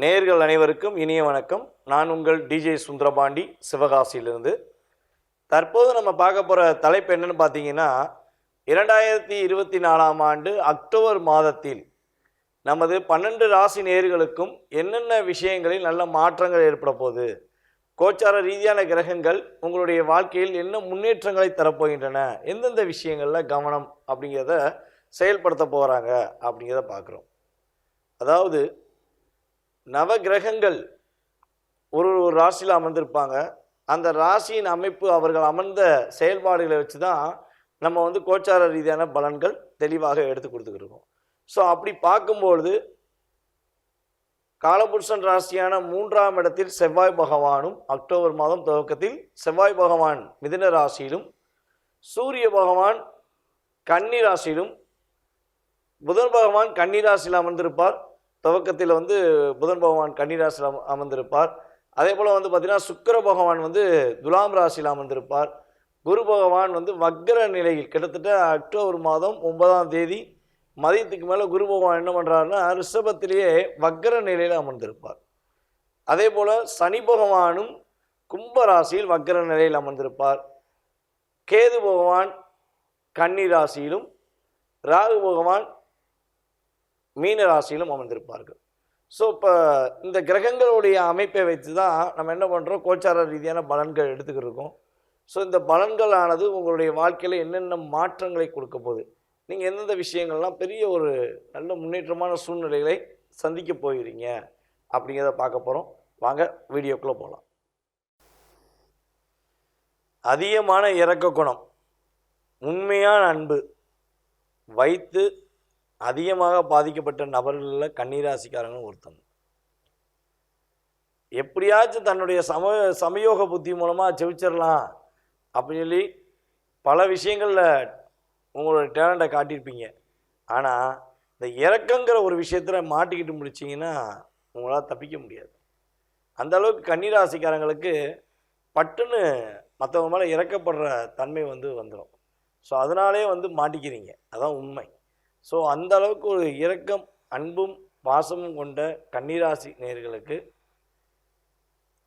நேயர்கள் அனைவருக்கும் இனிய வணக்கம். நான் உங்கள் டிஜே சுந்தரபாண்டி, சிவகாசியிலிருந்து. தற்போது நம்ம பார்க்க போகிற தலைப்பு என்னன்னு பார்த்தீங்கன்னா, 2024ஆம் ஆண்டு அக்டோபர் மாதத்தில் நமது 12 ராசி நேயர்களுக்கும் என்னென்ன விஷயங்களில் நல்ல மாற்றங்கள் ஏற்பட போகுது, கோச்சார ரீதியான கிரகங்கள் உங்களுடைய வாழ்க்கையில் என்ன முன்னேற்றங்களை தரப்போகின்றன, எந்தெந்த விஷயங்களில் கவனம் அப்படிங்கிறத செயல்படுத்த போகிறாங்க அப்படிங்கிறத பார்க்குறோம். அதாவது நவ கிரகங்கள் ஒரு ஒரு ராசியில் அமர்ந்திருப்பாங்க. அந்த ராசியின் அமைப்பு அவர்கள் அமர்ந்த செயல்பாடுகளை வச்சு தான் நம்ம கோச்சார ரீதியான பலன்கள் தெளிவாக எடுத்து கொடுத்துக்கிட்டு. ஸோ அப்படி பார்க்கும்பொழுது காலபுருஷன் ராசியான 3ஆம் இடத்தில் செவ்வாய் பகவானும் அக்டோபர் மாதம் துவக்கத்தில் செவ்வாய் பகவான் மிதுன ராசியிலும், சூரிய பகவான் கன்னி ராசியிலும், புதன் பகவான் கன்னி ராசியில் அமர்ந்திருப்பார். துவக்கத்தில் புதன் பகவான் கன்னி ராசியில் அமர்ந்திருப்பார். அதே போல் பார்த்தீங்கன்னா சுக்கிர பகவான் துலாம் ராசியில் அமர்ந்திருப்பார். குரு பகவான் வக்ர நிலையில் கிட்டத்தட்ட அக்டோபர் மாதம் 9ஆம் தேதி மதியத்துக்கு மேலே குரு பகவான் என்ன பண்ணுறாருன்னா ரிஷபத்திலேயே வக்ர நிலையில் அமர்ந்திருப்பார். அதே போல் சனி பகவானும் கும்ப ராசியில் வக்ர நிலையில் அமர்ந்திருப்பார். கேது பகவான் கன்னி ராசியிலும், ராகு பகவான் மீன ராசியிலும் அமர்ந்திருப்பார்கள். ஸோ இப்போ இந்த கிரகங்களுடைய அமைப்பை வைத்து தான் நம்ம என்ன பண்ணுறோம், கோச்சார ரீதியான பலன்கள் எடுத்துக்கிட்டு இருக்கோம். ஸோ இந்த பலன்களானது உங்களுடைய வாழ்க்கையில் என்னென்ன மாற்றங்களை கொடுக்க போகுது, நீங்கள் எந்தெந்த விஷயங்கள்லாம் பெரிய ஒரு நல்ல முன்னேற்றமான சூழ்நிலைகளை சந்திக்க போகிறீங்க அப்படிங்கிறத பார்க்க போகிறோம். வாங்க வீடியோக்குள்ளே போகலாம். அதிகமான இரக்க குணம், உண்மையான அன்பு வைத்து அதிகமாக பாதிக்கப்பட்ட நபர்களில் கன்னிராசிக்காரங்களும் ஒருத்தங்க. எப்படியாச்சும் தன்னுடைய சமயோக புத்தி மூலமாக செவிச்சிடலாம் அப்படின்னு சொல்லி பல விஷயங்களில் உங்களோட டேலண்ட்டை காட்டியிருப்பீங்க. ஆனால் இந்த இறக்கங்கிற ஒரு விஷயத்தில் மாட்டிக்கிட்டு முடிச்சிங்கன்னா உங்களால் தப்பிக்க முடியாது. அந்த அளவுக்கு கன்னிராசிக்காரங்களுக்கு பட்டுன்னு மற்றவங்க மேலே இறக்கப்படுற தன்மை வந்துடும். ஸோ அதனாலே மாட்டிக்கிறீங்க, அதான் உண்மை. ஸோ அந்த அளவுக்கு ஒரு இரக்கம், அன்பும் பாசமும் கொண்ட கன்னிராசி நேயர்களுக்கு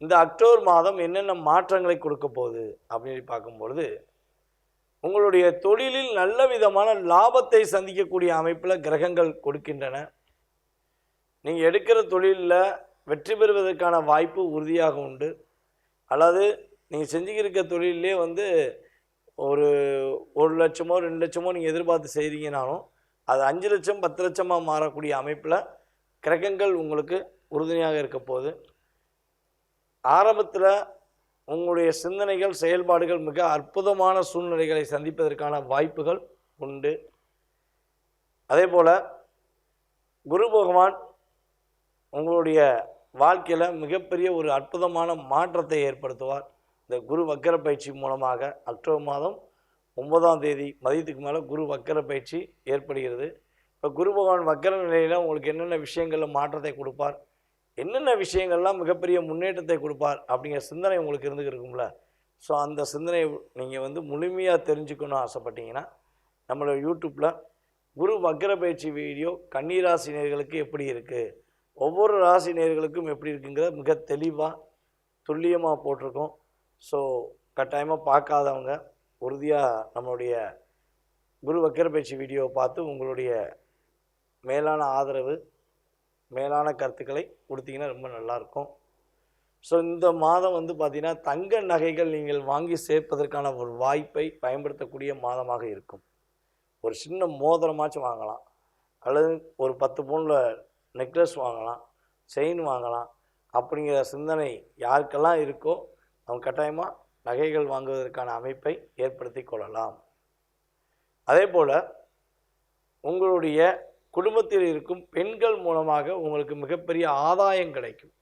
இந்த அக்டோபர் மாதம் என்னென்ன மாற்றங்களை கொடுக்க போகுது அப்படின்னு பார்க்கும்பொழுது, உங்களுடைய தொழிலில் நல்ல விதமான லாபத்தை சந்திக்கக்கூடிய அமைப்பில் கிரகங்கள் கொடுக்கின்றன. நீங்கள் எடுக்கிற தொழிலில் வெற்றி பெறுவதற்கான வாய்ப்பு உறுதியாக உண்டு. அல்லது நீங்கள் செஞ்சுக்கிருக்க தொழிலே ஒரு 1 லட்சமோ 2 லட்சமோ நீங்கள் எதிர்பார்த்து செய்கிறீங்கனாலும் அது 5 லட்சம் 10 லட்சமாக மாறக்கூடிய அமைப்பில் கிரகங்கள் உங்களுக்கு உறுதுணையாக இருக்க போகுது. ஆரம்பத்தில் உங்களுடைய சிந்தனைகள், செயல்பாடுகள் மிக அற்புதமான சூழ்நிலைகளை சந்திப்பதற்கான வாய்ப்புகள் உண்டு. அதே போல் குரு பகவான் உங்களுடைய வாழ்க்கையில் மிகப்பெரிய ஒரு அற்புதமான மாற்றத்தை ஏற்படுத்துவார். இந்த குரு வக்கர பயிற்சி மூலமாக அக்டோபர் மாதம் 9ஆம் தேதி மதியத்துக்கு மேலே குரு வக்கர பயிற்சி ஏற்படுகிறது. இப்போ குரு பகவான் வக்கர நிலையில் உங்களுக்கு என்னென்ன விஷயங்களில் மாற்றத்தை கொடுப்பார், என்னென்ன விஷயங்கள்லாம் மிகப்பெரிய முன்னேற்றத்தை கொடுப்பார் அப்படிங்கிற சிந்தனை உங்களுக்கு இருக்கும்ல. ஸோ அந்த சிந்தனை நீங்கள் முழுமையாக தெரிஞ்சுக்கணும்னு ஆசைப்பட்டீங்கன்னா நம்மளோட யூடியூப்பில் குரு வக்கர பயிற்சி வீடியோ கன்னிராசி நேயர்களுக்கு எப்படி இருக்குது, ஒவ்வொரு ராசி நேயர்களுக்கும் எப்படி இருக்குங்கிறத மிக தெளிவாக துல்லியமாக போட்டிருக்கோம். ஸோ கட்டாயமாக பார்க்காதவங்க உறுதியாக நம்மளுடைய குரு வக்கர பயிற்சி வீடியோவை பார்த்து உங்களுடைய மேலான ஆதரவு, மேலான கருத்துக்களை கொடுத்தீங்கன்னா ரொம்ப நல்லாயிருக்கும். ஸோ இந்த மாதம் பார்த்திங்கன்னா தங்க நகைகள் நீங்கள் வாங்கி சேர்ப்பதற்கான ஒரு வாய்ப்பை பயன்படுத்தக்கூடிய மாதமாக இருக்கும். ஒரு சின்ன மோதிரமாச்சும் வாங்கலாம், அல்லது ஒரு 10 பவுனில் நெக்லஸ் வாங்கலாம், செயின் வாங்கலாம் அப்படிங்கிற சிந்தனை யாருக்கெல்லாம் இருக்கோ அவங்க கட்டாயமாக நகைகள் வாங்குவதற்கான அமைப்பை ஏற்படுத்தி கொள்ளலாம். அதே போல் உங்களுடைய குடும்பத்தில் இருக்கும் பெண்கள் மூலமாக உங்களுக்கு மிகப்பெரிய ஆதாயம் கிடைக்கும்.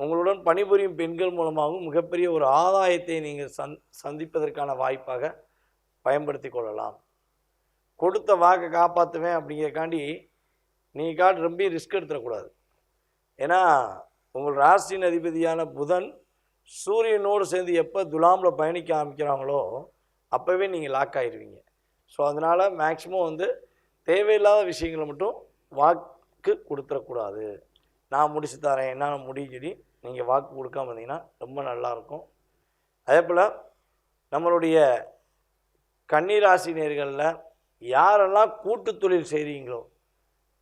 உங்களுடன் பணிபுரியும் பெண்கள் மூலமாகவும் மிகப்பெரிய ஒரு ஆதாயத்தை நீங்கள் சந்திப்பதற்கான வாய்ப்பாக பயன்படுத்தி கொள்ளலாம். கொடுத்த வாக்கை காப்பாற்றுவேன் அப்படிங்கிறக்காண்டி நீங்கள் ரொம்ப ரிஸ்க் எடுத்துடக்கூடாது. ஏன்னா உங்கள் ராசியின் அதிபதியான புதன் சூரியனோடு சேர்ந்து எப்போ துலாமில் பயணிக்க ஆரம்பிக்கிறாங்களோ அப்போவே நீங்கள் லாக் ஆகிடுவீங்க. ஸோ அதனால் மேக்ஸிமம் தேவையில்லாத விஷயங்களை மட்டும் வாக்கு கொடுத்துடக்கூடாது. நான் முடிச்சு தரேன், என்னால் முடியும் சொல்லி நீங்கள் வாக்கு கொடுக்காம இருந்தீங்கன்னா ரொம்ப நல்லாயிருக்கும். அதே போல் நம்மளுடைய கன்னிராசி நேயர்களில் யாரெல்லாம் கூட்டு தொழில் செய்கிறீங்களோ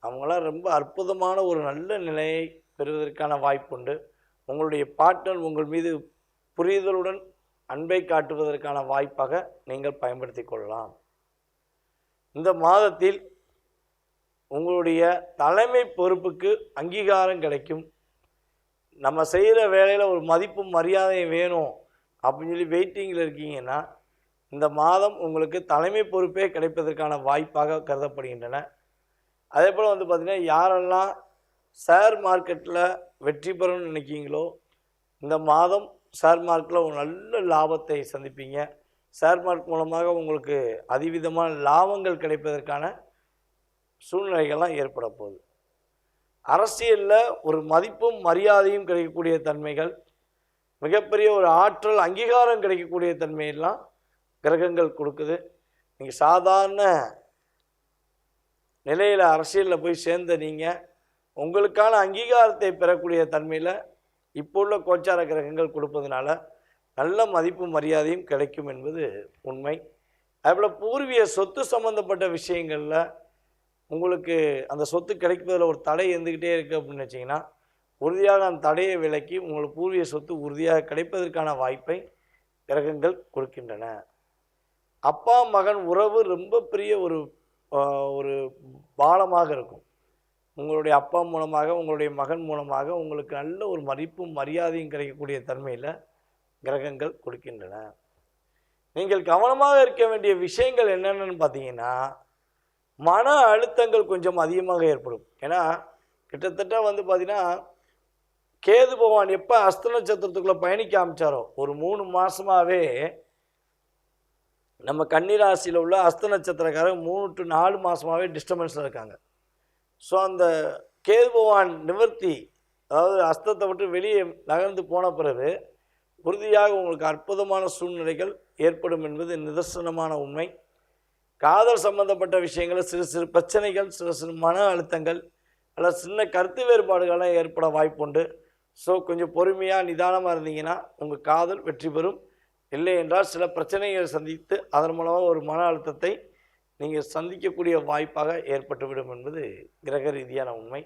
அவங்களாம் ரொம்ப அற்புதமான ஒரு நல்ல நிலையை பெறுவதற்கான வாய்ப்புண்டு. உங்களுடைய பார்ட்னர் உங்கள் மீது புரிதலுடன் அன்பை காட்டுவதற்கான வாய்ப்பாக நீங்கள் பயன்படுத்தி கொள்ளலாம். இந்த மாதத்தில் உங்களுடைய தலைமை பொறுப்புக்கு அங்கீகாரம் கிடைக்கும். நம்ம செய்கிற வேலையில் ஒரு மதிப்பும் மரியாதையும் வேணும் அப்படின்னு சொல்லி வெயிட்டிங்கில் இருக்கீங்கன்னா இந்த மாதம் உங்களுக்கு தலைமை பொறுப்பே கிடைப்பதற்கான வாய்ப்பாக கருதப்படுகின்றன. அதே போல் பார்த்திங்கன்னா யாரெல்லாம் ஷேர் மார்க்கெட்டில் வெற்றி பெறணும்னு நினைக்கிங்களோ இந்த மாதம் ஷேர் மார்க்கெட்டில் ஒரு நல்ல லாபத்தை சந்திப்பீங்க. ஷேர் மார்க்கெட் மூலமாக உங்களுக்கு அதிவிதமான லாபங்கள் கிடைப்பதற்கான சூழ்நிலைகள்லாம் ஏற்பட போகுது. அரசியலில் ஒரு மதிப்பும் மரியாதையும் கிடைக்கக்கூடிய தன்மைகள், மிகப்பெரிய ஒரு ஆற்றல் அங்கீகாரம் கிடைக்கக்கூடிய தன்மையெல்லாம் கிரகங்கள் கொடுக்குது. நீங்கள் சாதாரண நிலையில் அரசியலில் போய் சேர்ந்த நீங்கள் உங்களுக்கான அங்கீகாரத்தை பெறக்கூடிய தன்மையில் இப்போ உள்ள கோச்சார கிரகங்கள் கொடுப்பதனால நல்ல மதிப்பு மரியாதையும் கிடைக்கும் என்பது உண்மை. அதேபோல் பூர்வீக சொத்து சம்பந்தப்பட்ட விஷயங்களில் உங்களுக்கு அந்த சொத்து கிடைப்பதில் ஒரு தடை இருந்துக்கிட்டே இருக்குது அப்படின்னு வச்சிங்கன்னா உறுதியாக அந்த தடையை விலக்கி உங்களுக்கு பூர்வீக சொத்து உறுதியாக கிடைப்பதற்கான வாய்ப்பை கிரகங்கள் கொடுக்கின்றன. அப்பா மகன் உறவு ரொம்ப பெரிய ஒரு பாலமாக இருக்கும். உங்களுடைய அப்பா மூலமாக உங்களுடைய மகன் மூலமாக உங்களுக்கு நல்ல ஒரு மதிப்பும் மரியாதையும் கிடைக்கக்கூடிய தன்மையில் கிரகங்கள் கொடுக்கின்றன. நீங்கள் கவனமாக இருக்க வேண்டிய விஷயங்கள் என்னென்னு பார்த்தீங்கன்னா மன அழுத்தங்கள் கொஞ்சம் அதிகமாக ஏற்படும். ஏன்னா கிட்டத்தட்ட பார்த்தீங்கன்னா கேது பகவான் எப்போ அஸ்த நட்சத்திரத்துக்குள்ளே பயணிக்க ஆரம்பித்தாரோ ஒரு 3 மாதமாகவே நம்ம கன்னிராசியில் உள்ள அஸ்த நட்சத்திரக்காரங்க 3 to 4 மாதமாகவே டிஸ்டர்பன்ஸில் இருக்காங்க. ஸோ அந்த கேது பகவான் நிவர்த்தி, அதாவது அஸ்தத்தை விட்டு வெளியே நகர்ந்து போன பிறகு உறுதியாக உங்களுக்கு அற்புதமான சூழ்நிலைகள் ஏற்படும் என்பது நிதர்சனமான உண்மை. காதல் சம்பந்தப்பட்ட விஷயங்களில் சிறு சிறு பிரச்சனைகள், சிறு மன அழுத்தங்கள் அல்லது சின்ன கருத்து வேறுபாடுகள்லாம் ஏற்பட வாய்ப்புண்டு. ஸோ கொஞ்சம் பொறுமையாக நிதானமாக இருந்தீங்கன்னா உங்கள் காதல் வெற்றி பெறும். இல்லை என்றால் சில பிரச்சனைகளை சந்தித்து அதன் மூலமாக ஒரு மன அழுத்தத்தை நீங்கள் சந்திக்கக்கூடிய வாய்ப்பாக ஏற்பட்டுவிடும் என்பது கிரக ரீதியான உண்மை.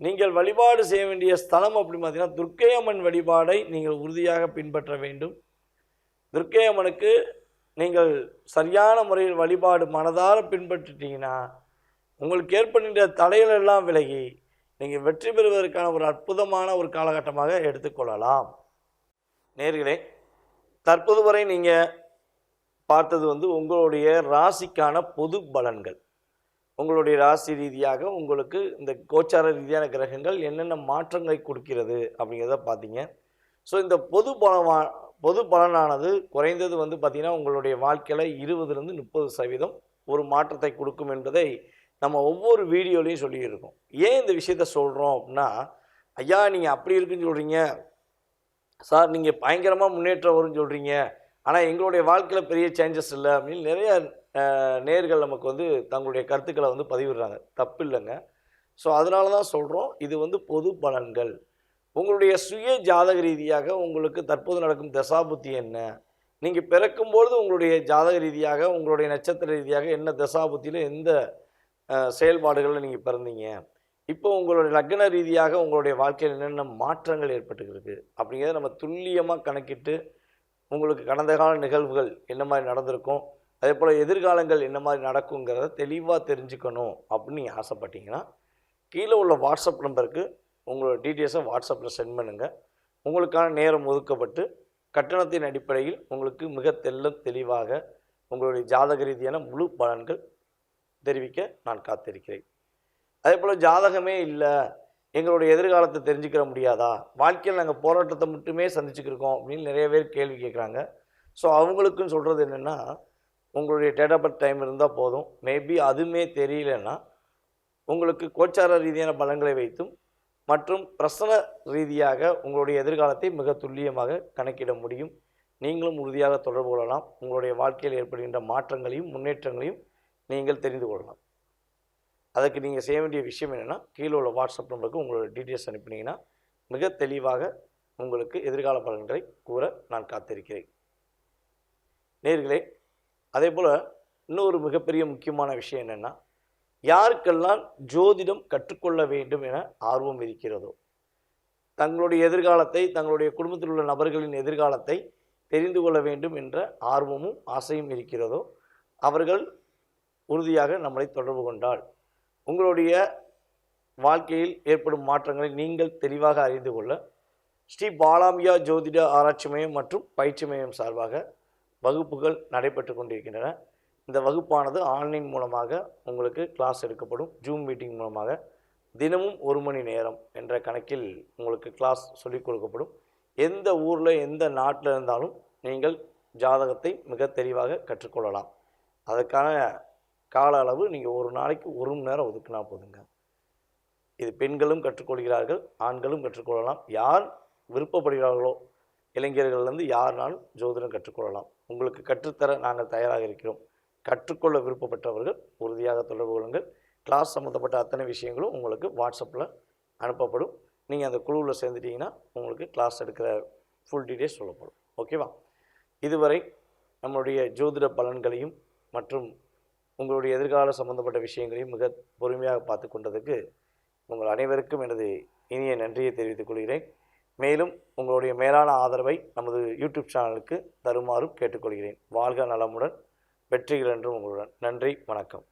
நீங்கள் வழிபாடு செய்ய வேண்டிய ஸ்தலம் அப்படி பார்த்தீங்கன்னா துர்க்கை அம்மன் வழிபாடை நீங்கள் உறுதியாக பின்பற்ற வேண்டும். துர்க்கை அம்மனுக்கு நீங்கள் சரியான முறையில் வழிபாடு மனதார பின்பற்றிட்டீங்கன்னா உங்களுக்கு ஏற்படுகின்ற தடைகள் எல்லாம் விலகி நீங்கள் வெற்றி பெறுவதற்கான ஒரு அற்புதமான ஒரு காலகட்டமாக எடுத்துக்கொள்ளலாம். நேர்களே, தற்போது வரை நீங்கள் பார்த்தது உங்களுடைய ராசிக்கான பொது பலன்கள். உங்களுடைய ராசி ரீதியாக உங்களுக்கு இந்த கோச்சார ரீதியான கிரகங்கள் என்னென்ன மாற்றங்களை கொடுக்கிறது அப்படிங்கிறத பார்த்தீங்க. ஸோ இந்த பொது பலனானது குறைந்தது பார்த்திங்கன்னா உங்களுடைய வாழ்க்கையில் 20-30% ஒரு மாற்றத்தை கொடுக்கும் என்பதை நம்ம ஒவ்வொரு வீடியோலையும் சொல்லியிருக்கோம். ஏன் இந்த விஷயத்த சொல்கிறோம் அப்படின்னா, ஐயா நீங்கள் அப்படி இருக்குன்னு சொல்கிறீங்க சார், நீங்கள் பயங்கரமாக முன்னேற்றம் வரும்னு சொல்கிறீங்க, ஆனால் எங்களுடைய வாழ்க்கையில் பெரிய சேஞ்சஸ் இல்லை அப்படின்னு நிறைய நேர்கள் நமக்கு தங்களுடைய கருத்துக்களை பதிவிடுறாங்க. தப்பு இல்லைங்க. ஸோ அதனால தான் சொல்கிறோம், இது பொது பலன்கள். உங்களுடைய சுய ஜாதக ரீதியாக உங்களுக்கு தற்போது நடக்கும் தசாபுத்தி என்ன, நீங்கள் பிறக்கும்பொழுது உங்களுடைய ஜாதக ரீதியாக உங்களுடைய நட்சத்திர ரீதியாக என்ன தசாபுத்தியில் எந்த செயல்பாடுகளில் நீங்கள் பிறந்தீங்க, இப்போ உங்களுடைய லக்ன ரீதியாக உங்களுடைய வாழ்க்கையில் என்னென்ன மாற்றங்கள் ஏற்பட்டுருக்கு அப்படிங்கிறத நம்ம துல்லியமாக கணக்கிட்டு உங்களுக்கு கடந்த கால நிகழ்வுகள் என்ன மாதிரி நடந்திருக்கும், அதே போல் எதிர்காலங்கள் என்ன மாதிரி நடக்குங்கிறத தெளிவாக தெரிஞ்சுக்கணும் அப்படின்னு நீங்கள் ஆசைப்பட்டீங்கன்னா கீழே உள்ள வாட்ஸ்அப் நம்பருக்கு உங்களோட டீட்டெயில்ஸை வாட்ஸ்அப்பில் சென்ட் பண்ணுங்கள். உங்களுக்கான நேரம் ஒதுக்கப்பட்டு கட்டணத்தின் அடிப்படையில் உங்களுக்கு மிக தெளிவாக உங்களுடைய ஜாதக ரீதியான முழு பலன்கள் தெரிவிக்க நான் காத்திருக்கிறேன். அதே போல் ஜாதகமே இல்லை, எங்களுடைய எதிர்காலத்தை தெரிஞ்சுக்கிற முடியாதா, வாழ்க்கையில் நாங்கள் போராட்டத்தை மட்டுமே சந்திச்சுக்கிருக்கோம் அப்படின்னு நிறைய பேர் கேள்வி கேட்குறாங்க. ஸோ அவங்களுக்குன்னு சொல்கிறது என்னென்னா, உங்களுடைய டேட் ஆஃப் பர்த் டைம் இருந்தால் போதும். மேபி அதுவுமே தெரியலன்னா உங்களுக்கு கோச்சார ரீதியான பலன்களை வைத்தும் மற்றும் பிரசன ரீதியாக உங்களுடைய எதிர்காலத்தை மிக துல்லியமாக கணக்கிட முடியும். நீங்களும் உறுதியாக தொடர்பு கொள்ளலாம். உங்களுடைய வாழ்க்கையில் ஏற்படுகின்ற மாற்றங்களையும் முன்னேற்றங்களையும் நீங்கள் தெரிந்து கொள்ளலாம். அதுக்கு நீங்கள் செய்ய வேண்டிய விஷயம் என்னென்னா, கீழே உள்ள வாட்ஸ்அப் நம்பருக்கு உங்களோட டீட்டெயில்ஸ் அனுப்பினீங்கன்னா மிக தெளிவாக உங்களுக்கு எதிர்கால பலன்களை கூற நான் காத்திருக்கிறேன். நேயர்களே, அதே போல் இன்னொரு மிகப்பெரிய முக்கியமான விஷயம் என்னென்னா, யாருக்கெல்லாம் ஜோதிடம் கற்றுக்கொள்ள வேண்டும் என ஆர்வம் இருக்கிறதோ, தங்களுடைய எதிர்காலத்தை, தங்களுடைய குடும்பத்தில் உள்ள நபர்களின் எதிர்காலத்தை தெரிந்து கொள்ள வேண்டும் என்ற ஆர்வமும் ஆசையும் இருக்கிறதோ, அவர்கள் உறுதியாக நம்மளை தொடர்பு கொண்டால் உங்களுடைய வாழ்க்கையில் ஏற்படும் மாற்றங்களை நீங்கள் தெளிவாக அறிந்து கொள்ள ஸ்ரீ பாலாம்பிகா ஜோதிட ஆராய்ச்சி மையம் மற்றும் பயிற்சி மையம் சார்பாக வகுப்புகள் நடைபெற்று கொண்டிருக்கின்றன. இந்த வகுப்பானது ஆன்லைன் மூலமாக உங்களுக்கு கிளாஸ் எடுக்கப்படும். ஜூம் மீட்டிங் மூலமாக தினமும் 1 மணி நேரம் என்ற கணக்கில் உங்களுக்கு கிளாஸ் சொல்லிக் கொடுக்கப்படும். எந்த ஊரில் எந்த நாட்டில் இருந்தாலும் நீங்கள் ஜாதகத்தை மிக தெளிவாக கற்றுக்கொள்ளலாம். அதற்கான கால அளவு நீங்கள் ஒரு நாளைக்கு 1 மணி நேரம் ஒதுக்கினா போதுங்க. இது பெண்களும் கற்றுக்கொள்கிறார்கள், ஆண்களும் கற்றுக்கொள்ளலாம். யார் விருப்பப்படுகிறார்களோ, இளைஞர்கள்லேருந்து யாருனாலும் ஜோதிடம் கற்றுக்கொள்ளலாம். உங்களுக்கு கற்றுத்தர நாங்கள் தயாராக இருக்கிறோம். கற்றுக்கொள்ள விருப்பப்பட்டவர்கள் உறுதியாக தொடர்பு கொள்ளுங்கள். கிளாஸ் சம்மந்தப்பட்ட அத்தனை விஷயங்களும் உங்களுக்கு வாட்ஸ்அப்பில் அனுப்பப்படும். நீங்கள் அந்த குழுவில் சேர்ந்துட்டிங்கன்னா உங்களுக்கு கிளாஸ் எடுக்கிற ஃபுல் டீட்டெயில்ஸ் சொல்லப்படும். ஓகேவா? இதுவரை நம்மளுடைய ஜோதிட பலன்களையும் மற்றும் உங்களுடைய எதிர்கால சம்பந்தப்பட்ட விஷயங்களையும் மிக பொறுமையாக பார்த்து கொண்டதுக்கு உங்கள் அனைவருக்கும் எனது இனிய நன்றியை தெரிவித்துக் கொள்கிறேன். மேலும் உங்களுடைய மேலான ஆதரவை நமது யூடியூப் சேனலுக்கு தருமாறும் கேட்டுக்கொள்கிறேன். வாழ்க நலமுடன், வெற்றிகள் என்றும் உங்களுடன். நன்றி, வணக்கம்.